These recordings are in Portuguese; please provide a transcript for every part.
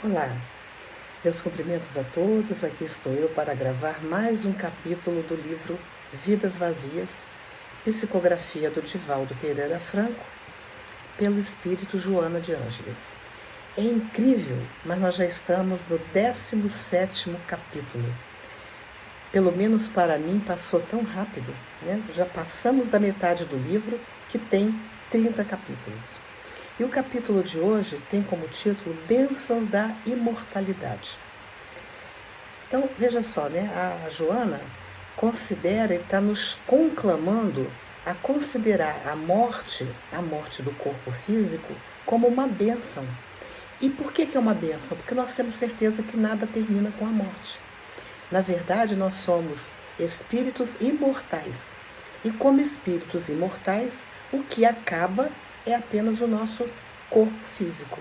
Olá, meus cumprimentos a todos. Aqui estou eu para gravar mais um capítulo do livro Vidas Vazias, psicografia do Divaldo Pereira Franco, pelo espírito Joana de Ângeles. É incrível, mas nós já estamos no 17º capítulo. Pelo menos para mim passou tão rápido, né? Já passamos da metade do livro, que tem 30 capítulos. E o capítulo de hoje tem como título Bênçãos da Imortalidade. Então, veja só, né? A Joana considera e está nos conclamando a considerar a morte do corpo físico, como uma bênção. E por que é uma bênção? Porque nós temos certeza que nada termina com a morte. Na verdade, nós somos espíritos imortais. E como espíritos imortais, o que acaba é apenas o nosso corpo físico.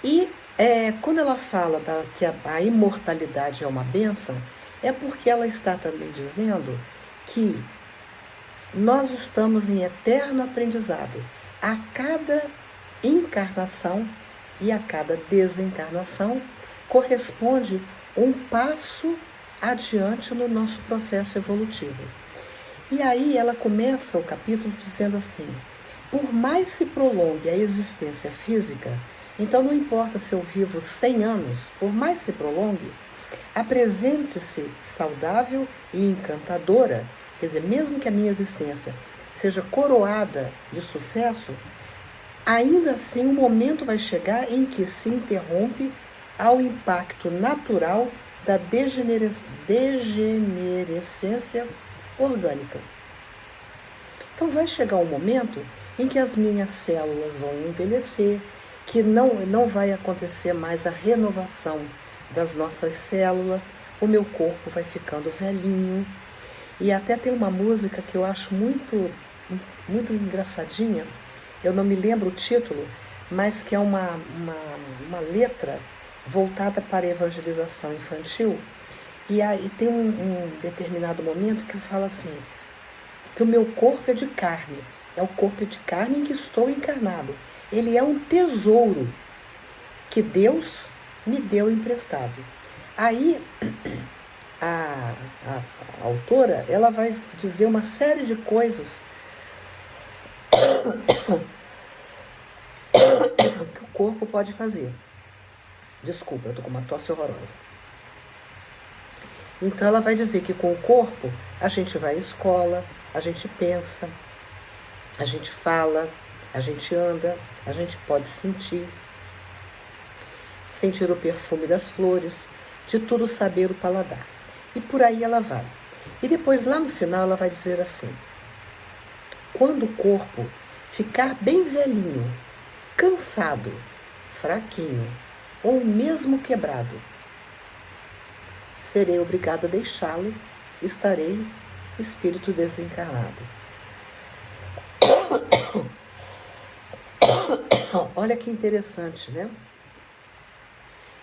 E quando ela fala que a imortalidade é uma bênção, é porque ela está também dizendo que nós estamos em eterno aprendizado. A cada encarnação e a cada desencarnação corresponde um passo adiante no nosso processo evolutivo. E aí ela começa o capítulo dizendo assim: por mais se prolongue a existência física, então não importa se eu vivo 100 anos, por mais se prolongue, apresente-se saudável e encantadora, quer dizer, mesmo que a minha existência seja coroada de sucesso, ainda assim um momento vai chegar em que se interrompe ao impacto natural da degenerescência orgânica. Então vai chegar um momento em que as minhas células vão envelhecer, que não vai acontecer mais a renovação das nossas células, o meu corpo vai ficando velhinho. E até tem uma música que eu acho muito engraçadinha, eu não me lembro o título, mas que é uma letra voltada para a evangelização infantil. E aí tem um determinado momento que fala assim, que o meu corpo é de carne, é o corpo de carne em que estou encarnado. Ele é um tesouro que Deus me deu emprestado. Aí a autora, ela vai dizer uma série de coisas que o corpo pode fazer. Desculpa, eu estou com uma tosse horrorosa. Então ela vai dizer que com o corpo a gente vai à escola, a gente pensa, a gente fala, a gente anda, a gente pode sentir o perfume das flores, de tudo saber o paladar. E por aí ela vai. E depois lá no final ela vai dizer assim: quando o corpo ficar bem velhinho, cansado, fraquinho ou mesmo quebrado, serei obrigado a deixá-lo, estarei espírito desencarnado. Olha que interessante, né?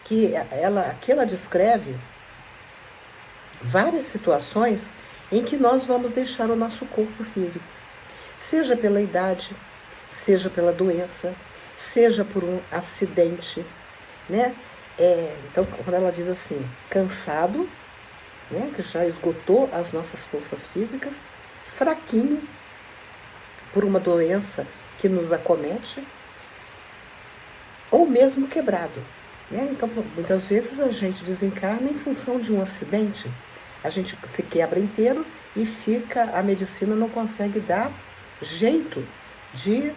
Que ela descreve várias situações em que nós vamos deixar o nosso corpo físico, seja pela idade, seja pela doença, seja por um acidente, né? Então, quando ela diz assim, cansado, né, que já esgotou as nossas forças físicas, fraquinho por uma doença que nos acomete, ou mesmo quebrado, né? Então, muitas vezes a gente desencarna em função de um acidente, a gente se quebra inteiro e a medicina não consegue dar jeito de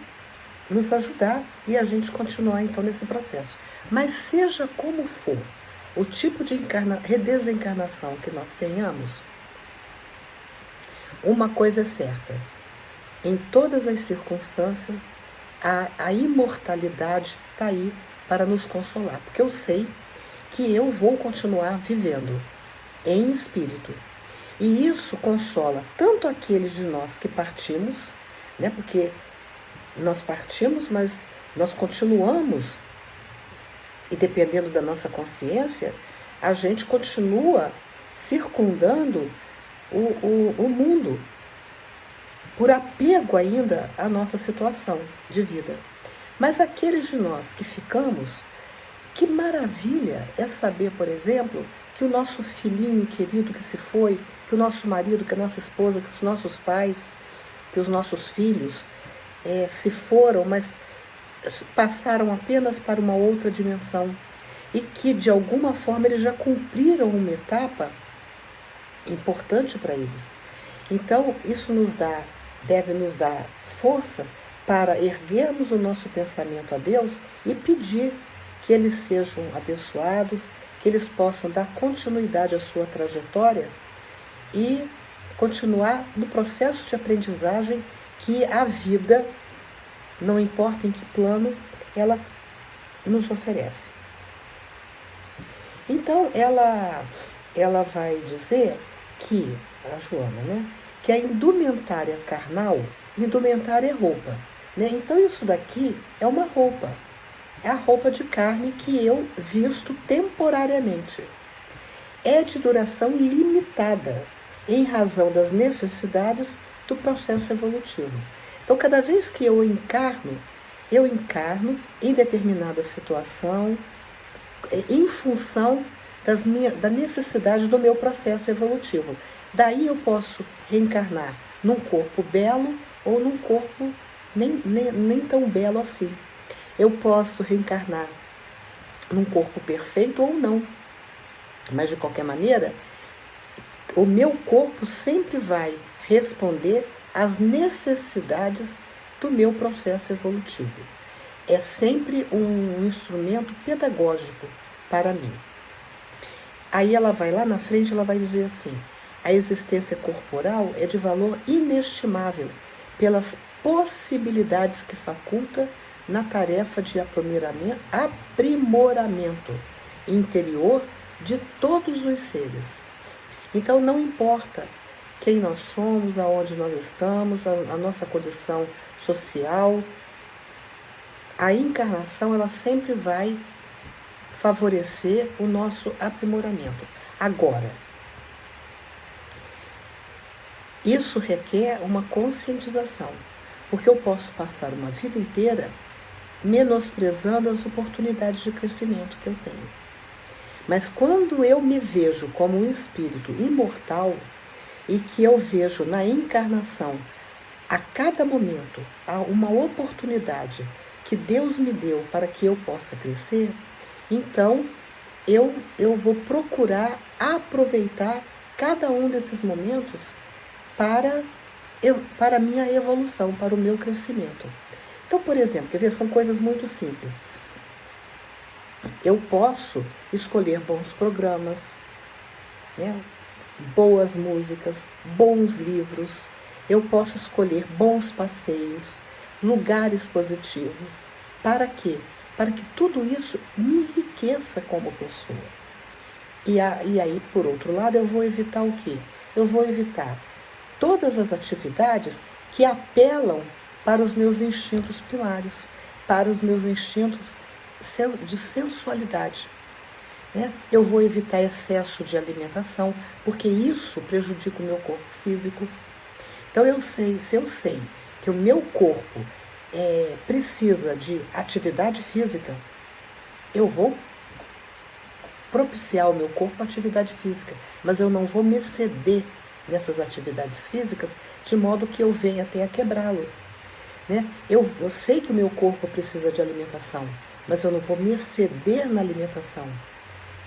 nos ajudar e a gente continuar então nesse processo. Mas seja como for o tipo de desencarnação que nós tenhamos, uma coisa é certa: em todas as circunstâncias a imortalidade está aí para nos consolar, porque eu sei que eu vou continuar vivendo em espírito, e isso consola tanto aqueles de nós que partimos, né, porque nós partimos, mas nós continuamos, e dependendo da nossa consciência, a gente continua circundando o mundo, por apego ainda à nossa situação de vida. Mas aqueles de nós que ficamos, Que maravilha é saber, por exemplo, que o nosso filhinho querido que se foi, que o nosso marido, que a nossa esposa, que os nossos pais, que os nossos filhos se foram, mas passaram apenas para uma outra dimensão e que de alguma forma eles já cumpriram uma etapa importante para eles. Então isso deve nos dar força para erguermos o nosso pensamento a Deus e pedir que eles sejam abençoados, que eles possam dar continuidade à sua trajetória e continuar no processo de aprendizagem que a vida, não importa em que plano, ela nos oferece. Então, ela vai dizer que, a Joana, né, que a indumentária carnal, indumentária é roupa, né? Então, isso daqui é uma roupa, é a roupa de carne que eu visto temporariamente. É de duração limitada, em razão das necessidades do processo evolutivo. Então, cada vez que eu encarno em determinada situação, em função da necessidade do meu processo evolutivo. Daí eu posso reencarnar num corpo belo ou num corpo nem tão belo assim. Eu posso reencarnar num corpo perfeito ou não. Mas, de qualquer maneira, o meu corpo sempre vai responder às necessidades do meu processo evolutivo. É sempre um instrumento pedagógico para mim. Aí ela vai lá na frente, ela vai dizer assim: a existência corporal é de valor inestimável pelas possibilidades que faculta na tarefa de aprimoramento interior de todos os seres. Então não importa quem nós somos, aonde nós estamos, a nossa condição social, a encarnação ela sempre vai favorecer o nosso aprimoramento. Agora, isso requer uma conscientização, porque eu posso passar uma vida inteira menosprezando as oportunidades de crescimento que eu tenho. Mas quando eu me vejo como um espírito imortal e que eu vejo na encarnação, a cada momento, uma oportunidade que Deus me deu para que eu possa crescer, então eu vou procurar aproveitar cada um desses momentos para a minha evolução, para o meu crescimento. Então, por exemplo, quer ver, são coisas muito simples. Eu posso escolher bons programas, né? Boas músicas, bons livros. Eu posso escolher bons passeios, lugares positivos. Para quê? Para que tudo isso me enriqueça como pessoa. E aí, por outro lado, eu vou evitar o quê? Eu vou evitar todas as atividades que apelam para os meus instintos primários, para os meus instintos de sensualidade. Né? Eu vou evitar excesso de alimentação, porque isso prejudica o meu corpo físico. Então, se eu sei que o meu corpo precisa de atividade física, eu vou propiciar ao meu corpo a atividade física, mas eu não vou me exceder nessas atividades físicas de modo que eu venha até a quebrá-lo. Né? Eu sei que o meu corpo precisa de alimentação, mas eu não vou me exceder na alimentação,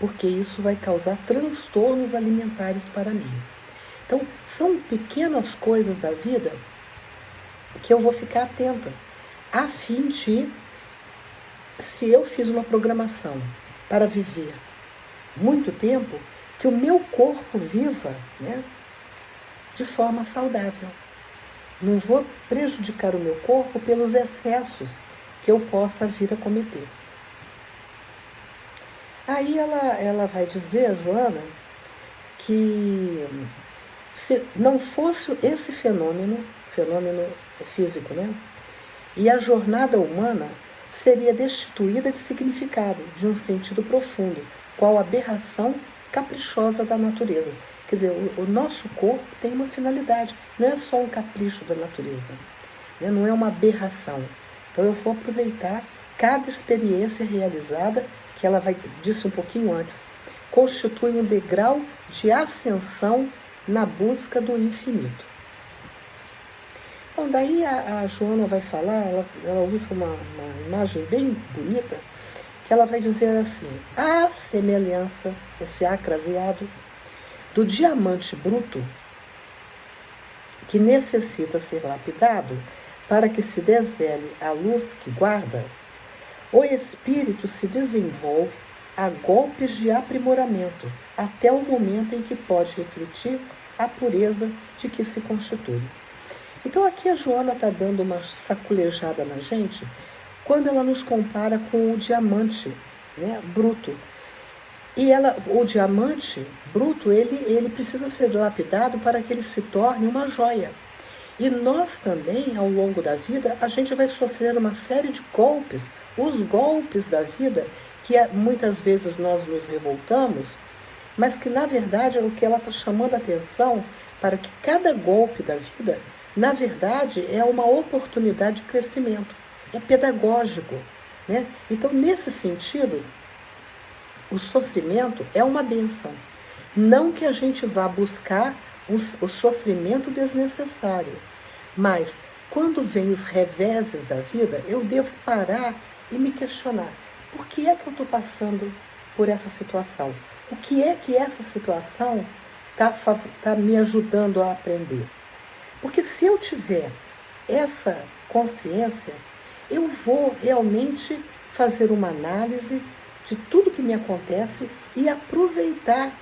porque isso vai causar transtornos alimentares para mim. Então, são pequenas coisas da vida que eu vou ficar atenta, a fim de, se eu fiz uma programação para viver muito tempo, que o meu corpo viva, né, de forma saudável. Não vou prejudicar o meu corpo pelos excessos que eu possa vir a cometer. Aí ela vai dizer, a Joana, que se não fosse esse fenômeno físico, né? E a jornada humana seria destituída de significado, de um sentido profundo, qual aberração caprichosa da natureza. Quer dizer, o nosso corpo tem uma finalidade, não é só um capricho da natureza, né? Não é uma aberração. Então eu vou aproveitar cada experiência realizada que ela disse um pouquinho antes, constitui um degrau de ascensão na busca do infinito. Bom, daí a Joana vai falar, ela usa uma imagem bem bonita, que ela vai dizer assim: a semelhança, esse acraseado, do diamante bruto, que necessita ser lapidado para que se desvele a luz que guarda, o espírito se desenvolve a golpes de aprimoramento, até o momento em que pode refletir a pureza de que se constitui. Então aqui a Joana está dando uma saculejada na gente, quando ela nos compara com o diamante, né, bruto. E o diamante bruto, ele precisa ser lapidado para que ele se torne uma joia. E nós também, ao longo da vida, a gente vai sofrer uma série de golpes, os golpes da vida, que muitas vezes nós nos revoltamos, mas que na verdade é o que ela está chamando a atenção para que cada golpe da vida, na verdade, é uma oportunidade de crescimento, é pedagógico, né? Então, nesse sentido, o sofrimento é uma bênção. Não que a gente vá buscar o sofrimento desnecessário, mas quando vem os reveses da vida, eu devo parar e me questionar: por que é que eu estou passando por essa situação? O que é que essa situação está me ajudando a aprender? Porque se eu tiver essa consciência, eu vou realmente fazer uma análise de tudo que me acontece e aproveitar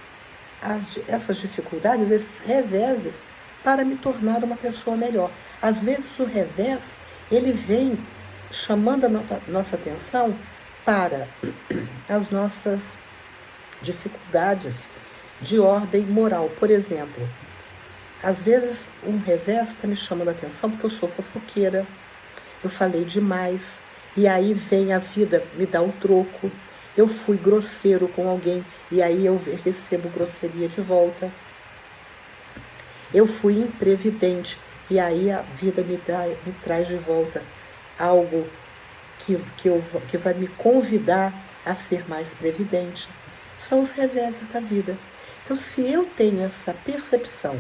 essas dificuldades, esses reveses, para me tornar uma pessoa melhor. Às vezes o revés, ele vem chamando a nossa atenção para as nossas dificuldades de ordem moral. Por exemplo, às vezes um revés está me chamando a atenção porque eu sou fofoqueira, eu falei demais, e aí vem a vida me dar o troco. Eu fui grosseiro com alguém e aí eu recebo grosseria de volta. Eu fui imprevidente e aí a vida me traz de volta algo que vai me convidar a ser mais previdente. São os reveses da vida. Então, se eu tenho essa percepção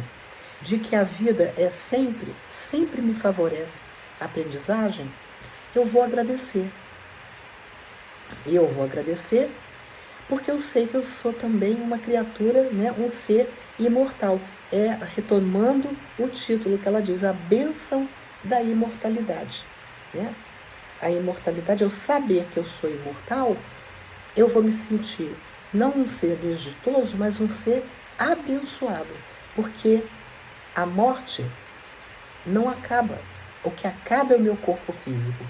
de que a vida é sempre me favorece a aprendizagem, eu vou agradecer. E eu vou agradecer porque eu sei que eu sou também uma criatura, né, um ser imortal. Retomando o título que ela diz, a bênção da imortalidade. Né? A imortalidade, eu saber que eu sou imortal, eu vou me sentir não um ser desditoso, mas um ser abençoado. Porque a morte não acaba. O que acaba é o meu corpo físico.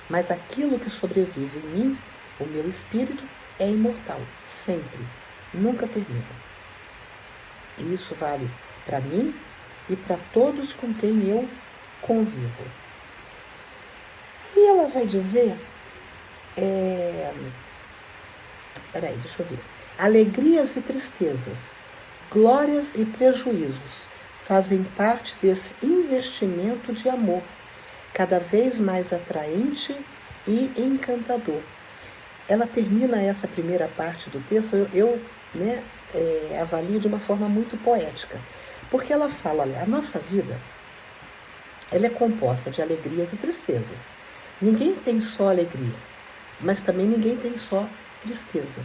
Mas aquilo que sobrevive em mim, o meu espírito, é imortal, sempre, nunca termina. E isso vale para mim e para todos com quem eu convivo. E ela vai dizer, deixa eu ver. Alegrias e tristezas, glórias e prejuízos fazem parte desse investimento de amor, cada vez mais atraente e encantador. Ela termina essa primeira parte do texto, eu avalio de uma forma muito poética, porque ela fala, olha, a nossa vida, ela é composta de alegrias e tristezas. Ninguém tem só alegria, mas também ninguém tem só tristeza.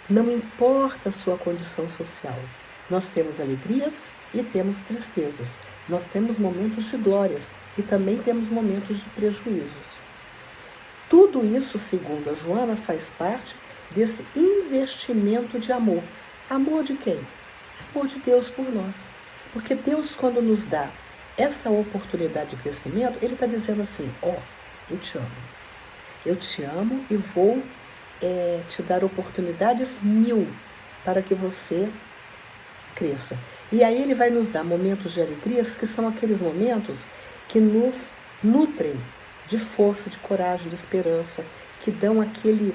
Não importa a sua condição social, nós temos alegrias e temos tristezas. Nós temos momentos de glórias e também temos momentos de prejuízos. Tudo isso, segundo a Joana, faz parte desse investimento de amor. Amor de quem? Amor de Deus por nós. Porque Deus, quando nos dá essa oportunidade de crescimento, Ele está dizendo assim, eu te amo. Eu te amo e vou te dar oportunidades 1000 para que você cresça. E aí Ele vai nos dar momentos de alegrias, que são aqueles momentos que nos nutrem de força, de coragem, de esperança, que dão aquele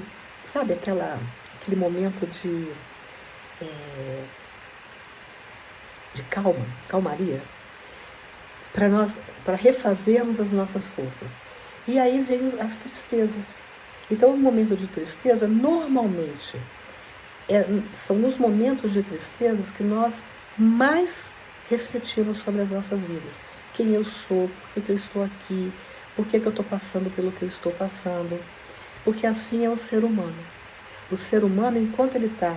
momento de calmaria, para refazermos as nossas forças. E aí vem as tristezas, Então, o momento de tristeza, normalmente, são nos momentos de tristezas que nós mais refletimos sobre as nossas vidas. Quem eu sou, por que eu estou aqui, por que eu estou passando pelo que eu estou passando. Porque assim é o ser humano. O ser humano, enquanto ele está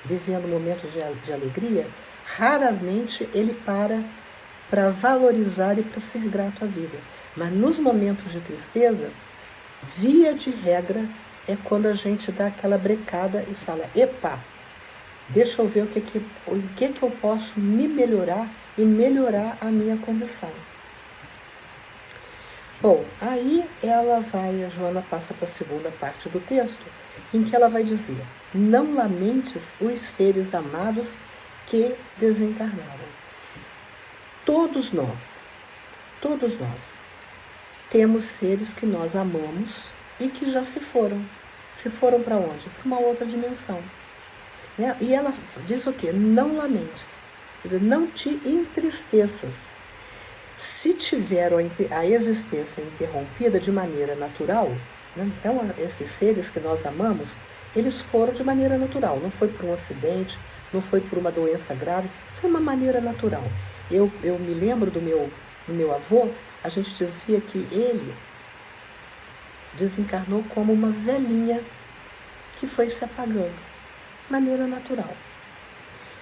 vivendo momentos de alegria, raramente ele para valorizar e para ser grato à vida. Mas nos momentos de tristeza, via de regra, é quando a gente dá aquela brecada e fala, epa, deixa eu ver o que eu posso me melhorar e melhorar a minha condição. Bom, aí a Joana passa para a segunda parte do texto, em que ela vai dizer, não lamentes os seres amados que desencarnaram. Todos nós temos seres que nós amamos e que já se foram. Se foram para onde? Para uma outra dimensão. Né? E ela diz o quê? Não lamentes. Quer dizer, não te entristeças. Se tiver a existência interrompida de maneira natural, né? Então esses seres que nós amamos, eles foram de maneira natural. Não foi por um acidente, não foi por uma doença grave, foi uma maneira natural. Eu me lembro do meu avô, a gente dizia que ele desencarnou como uma velhinha que foi se apagando, de maneira natural.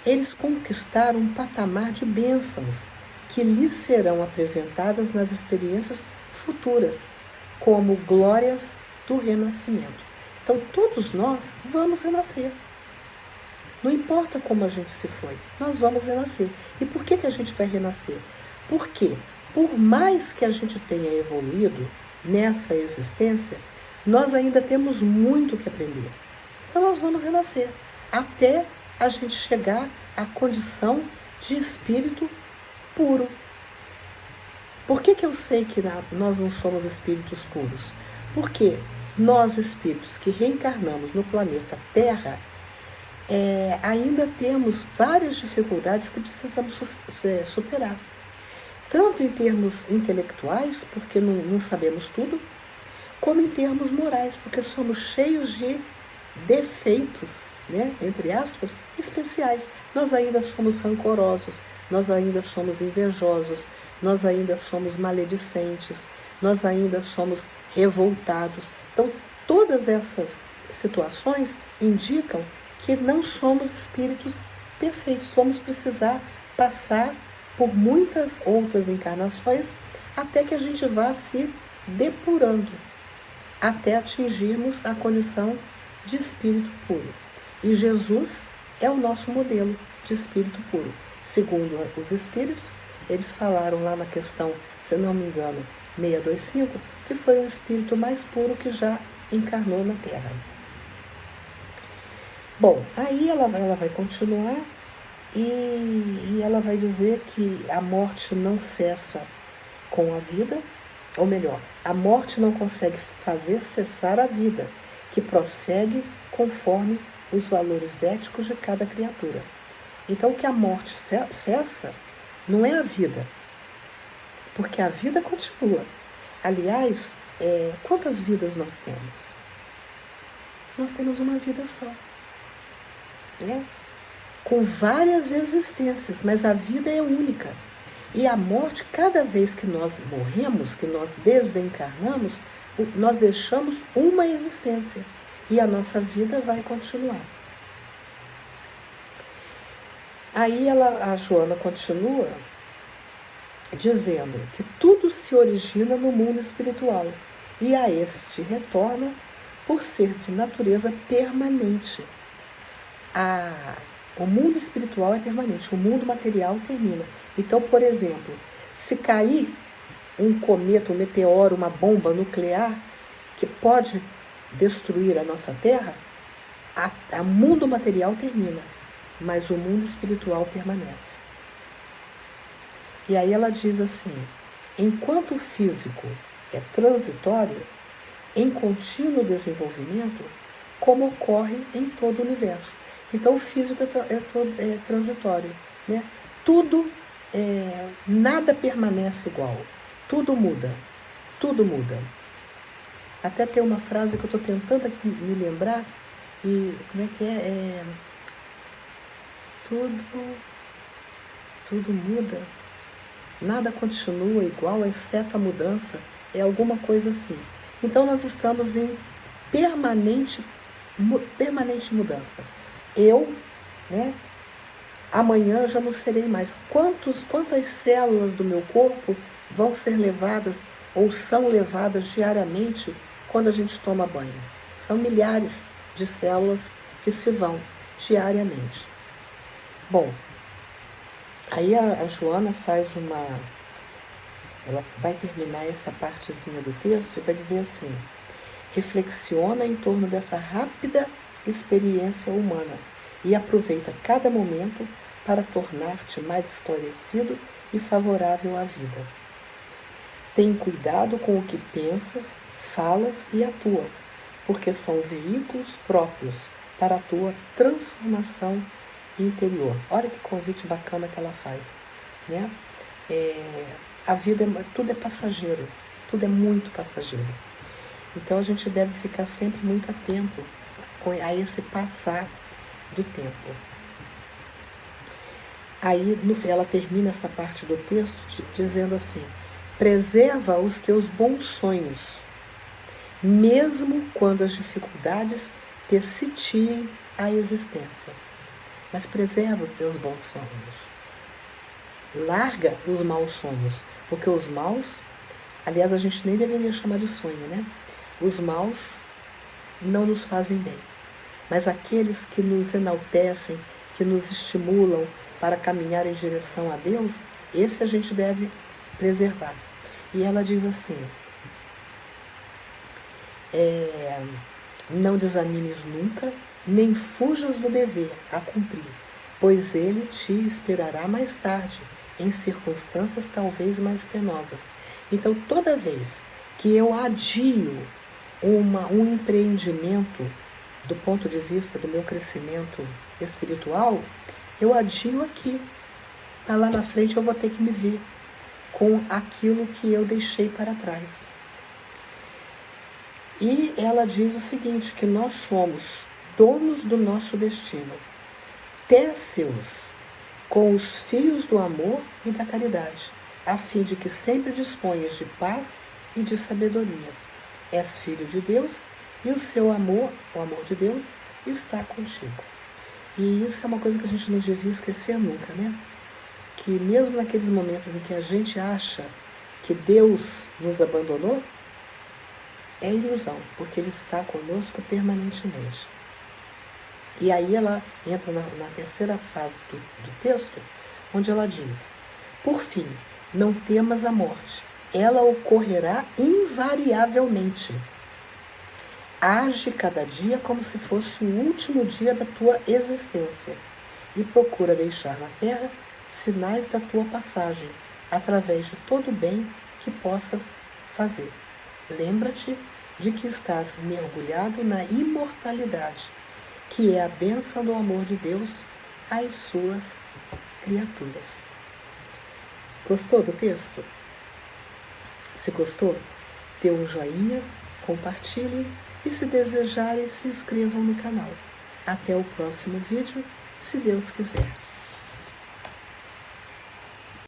Eles conquistaram um patamar de bênçãos que lhes serão apresentadas nas experiências futuras, como glórias do renascimento. Então, todos nós vamos renascer. Não importa como a gente se foi, nós vamos renascer. E por que a gente vai renascer? Porque, por mais que a gente tenha evoluído nessa existência, nós ainda temos muito que aprender. Então, nós vamos renascer, até a gente chegar à condição de espírito puro. Por que eu sei que nós não somos espíritos puros? Porque nós, espíritos que reencarnamos no planeta Terra, ainda temos várias dificuldades que precisamos superar. Tanto em termos intelectuais, porque não sabemos tudo, como em termos morais, porque somos cheios de defeitos, né, entre aspas, especiais. Nós ainda somos rancorosos, nós ainda somos invejosos, nós ainda somos maledicentes, nós ainda somos revoltados. Então, todas essas situações indicam que não somos espíritos perfeitos. Vamos precisar passar por muitas outras encarnações até que a gente vá se depurando, até atingirmos a condição de espírito puro. E Jesus é o nosso modelo de espírito puro. Segundo os espíritos, eles falaram lá na questão, se não me engano, 625, que foi o espírito mais puro que já encarnou na Terra. Bom, aí ela vai continuar e ela vai dizer que a morte não cessa com a vida, ou melhor, a morte não consegue fazer cessar a vida, que prossegue conforme os valores éticos de cada criatura. Então, o que a morte cessa não é a vida, porque a vida continua. Aliás, quantas vidas nós temos? Nós temos uma vida só, né? Com várias existências, mas a vida é única. E a morte, cada vez que nós morremos, que nós desencarnamos, nós deixamos uma existência e a nossa vida vai continuar. Aí a Joana continua dizendo que tudo se origina no mundo espiritual e a este retorna por ser de natureza permanente. O mundo espiritual é permanente, o mundo material termina. Então, por exemplo, se cair um cometa, um meteoro, uma bomba nuclear que pode destruir a nossa Terra, o mundo material termina, mas o mundo espiritual permanece. E aí ela diz assim, enquanto o físico é transitório, em contínuo desenvolvimento, como ocorre em todo o universo. Então o físico é transitório, né? Tudo, nada permanece igual, tudo muda, tudo muda. Até tem uma frase que eu estou tentando aqui me lembrar, e como é que tudo muda, nada continua igual, exceto a mudança, é alguma coisa assim. Então nós estamos em permanente mudança. Eu, né, amanhã já não serei mais. Quantas células do meu corpo vão ser levadas ou são levadas diariamente quando a gente toma banho? São milhares de células que se vão diariamente. Bom, aí a Joana ela vai terminar essa partezinha do texto e vai dizer assim: reflexiona em torno dessa rápida experiência humana e aproveita cada momento para tornar-te mais esclarecido e favorável à vida. Tem cuidado com o que pensas, falas e atuas, porque são veículos próprios para a tua transformação interior. Olha que convite bacana que ela faz, né? A vida, tudo é passageiro, tudo é muito passageiro. Então a gente deve ficar sempre muito atento a esse passar do tempo. Aí ela termina essa parte do texto dizendo assim: preserva os teus bons sonhos, mesmo quando as dificuldades te sitiem a existência. Mas preserva os teus bons sonhos. Larga os maus sonhos, porque os maus, aliás, a gente nem deveria chamar de sonho, né? Os maus não nos fazem bem, mas aqueles que nos enaltecem, que nos estimulam para caminhar em direção a Deus, esse a gente deve preservar. E ela diz assim: não desanimes nunca, nem fujas do dever a cumprir, pois ele te esperará mais tarde, em circunstâncias talvez mais penosas. Então, toda vez que eu adio um empreendimento do ponto de vista do meu crescimento espiritual, eu adio aqui. Lá na frente eu vou ter que me ver com aquilo que eu deixei para trás. E ela diz o seguinte, que nós somos donos do nosso destino. Tece-os com os fios do amor e da caridade, a fim de que sempre disponhas de paz e de sabedoria. És filho de Deus e o seu amor, o amor de Deus, está contigo. E isso é uma coisa que a gente não devia esquecer nunca, né? Que mesmo naqueles momentos em que a gente acha que Deus nos abandonou, é ilusão, porque Ele está conosco permanentemente. E aí ela entra na terceira fase do texto, onde ela diz: por fim, não temas a morte, ela ocorrerá invariavelmente. Age cada dia como se fosse o último dia da tua existência e procura deixar na terra sinais da tua passagem, através de todo o bem que possas fazer. Lembra-te de que estás mergulhado na imortalidade, que é a bênção do amor de Deus às suas criaturas. Gostou do texto? Se gostou, dê um joinha, compartilhe e, se desejarem, se inscrevam no canal. Até o próximo vídeo, se Deus quiser.